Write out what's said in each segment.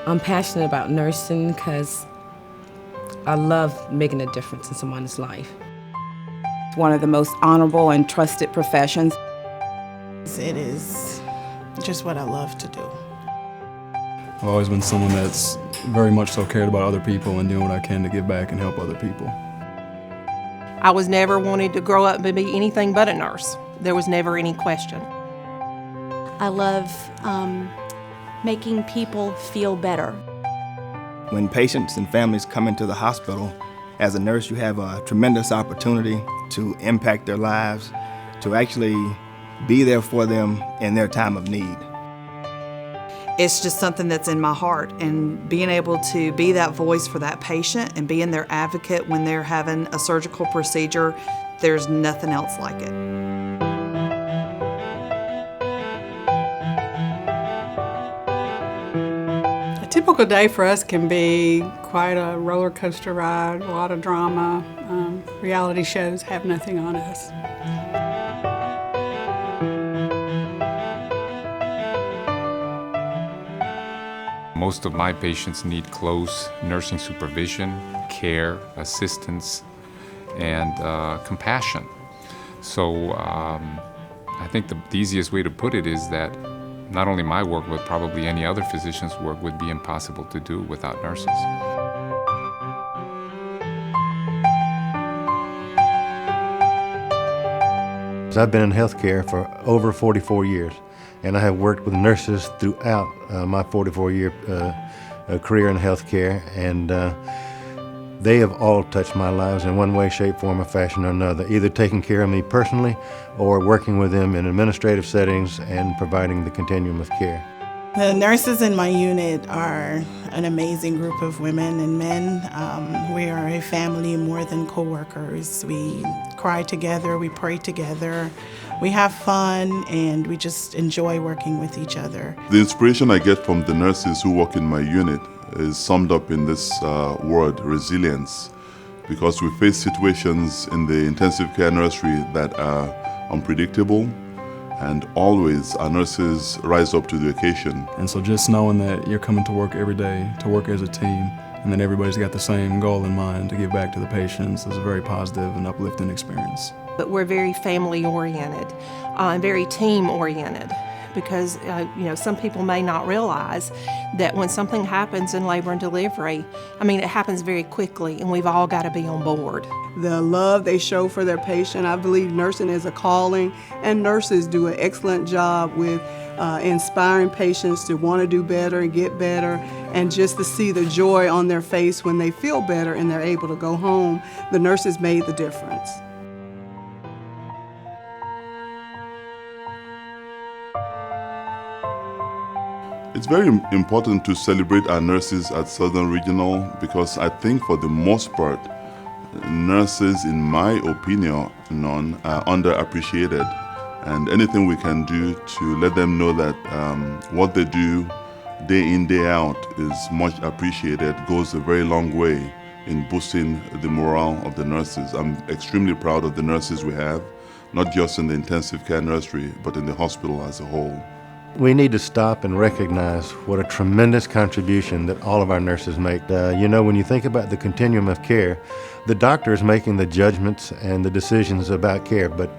I'm passionate about nursing because I love making a difference in someone's life. It's one of the most honorable and trusted professions. It is just what I love to do. I've always been someone that's very much so cared about other people and doing what I can to give back and help other people. I was never wanted to grow up and be anything but a nurse. There was never any question. I love making people feel better. When patients and families come into the hospital, as a nurse, you have a tremendous opportunity to impact their lives, to actually be there for them in their time of need. It's just something that's in my heart, and being able to be that voice for that patient and being their advocate when they're having a surgical procedure, there's nothing else like it. A typical day for us can be quite a roller coaster ride, a lot of drama. Reality shows have nothing on us. Most of my patients need close nursing supervision, care, assistance, and compassion. So I think the easiest way to put it is that not only my work, but probably any other physician's work would be impossible to do without nurses. I've been in healthcare for over 44 years. And I have worked with nurses throughout my 44-year career in healthcare, and they have all touched my lives in one way, shape, form, or fashion or another, either taking care of me personally or working with them in administrative settings and providing the continuum of care. The nurses in my unit are an amazing group of women and men. We are a family more than co-workers. We cry together, we pray together, we have fun, and we just enjoy working with each other. The inspiration I get from the nurses who work in my unit is summed up in this word, resilience, because we face situations in the intensive care nursery that are unpredictable, and always our nurses rise up to the occasion. And so just knowing that you're coming to work every day, to work as a team, and that everybody's got the same goal in mind to give back to the patients is a very positive and uplifting experience. But we're very family-oriented and very team-oriented because some people may not realize that when something happens in labor and delivery, it happens very quickly, and we've all got to be on board. The love they show for their patient, I believe nursing is a calling, and nurses do an excellent job with inspiring patients to want to do better and get better, and just to see the joy on their face when they feel better and they're able to go home. The nurses made the difference. It's very important to celebrate our nurses at Southern Regional because I think for the most part, nurses, in my opinion, are underappreciated. And anything we can do to let them know that what they do day in, day out is much appreciated goes a very long way in boosting the morale of the nurses. I'm extremely proud of the nurses we have, not just in the intensive care nursery, but in the hospital as a whole. We need to stop and recognize what a tremendous contribution that all of our nurses make. When you think about the continuum of care, the doctor is making the judgments and the decisions about care, but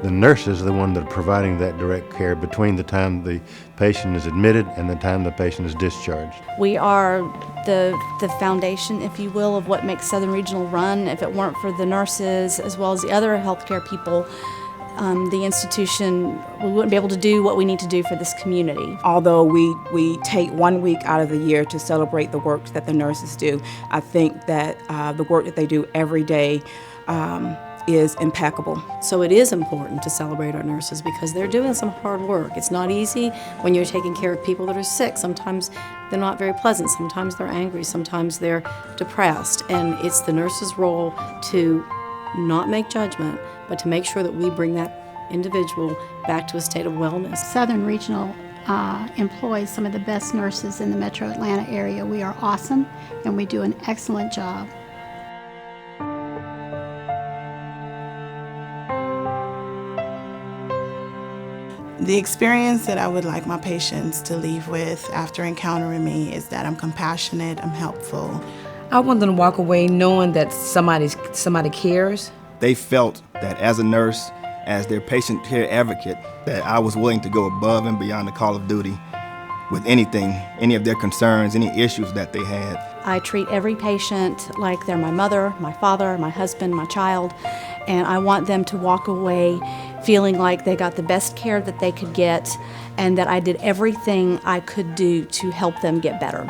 the nurses are the one that are providing that direct care between the time the patient is admitted and the time the patient is discharged. We are the foundation, if you will, of what makes Southern Regional run. If it weren't for the nurses as well as the other healthcare people, the institution, we wouldn't be able to do what we need to do for this community. Although we take 1 week out of the year to celebrate the work that the nurses do, I think that the work that they do every day is impeccable. So it is important to celebrate our nurses because they're doing some hard work. It's not easy when you're taking care of people that are sick. Sometimes they're not very pleasant, sometimes they're angry, sometimes they're depressed, and it's the nurse's role to not make judgment, but to make sure that we bring that individual back to a state of wellness. Southern Regional employs some of the best nurses in the metro Atlanta area. We are awesome, and we do an excellent job. The experience that I would like my patients to leave with after encountering me is that I'm compassionate, I'm helpful. I want them to walk away knowing that somebody cares. They felt that as a nurse, as their patient care advocate, that I was willing to go above and beyond the call of duty with anything, any of their concerns, any issues that they had. I treat every patient like they're my mother, my father, my husband, my child, and I want them to walk away feeling like they got the best care that they could get and that I did everything I could do to help them get better.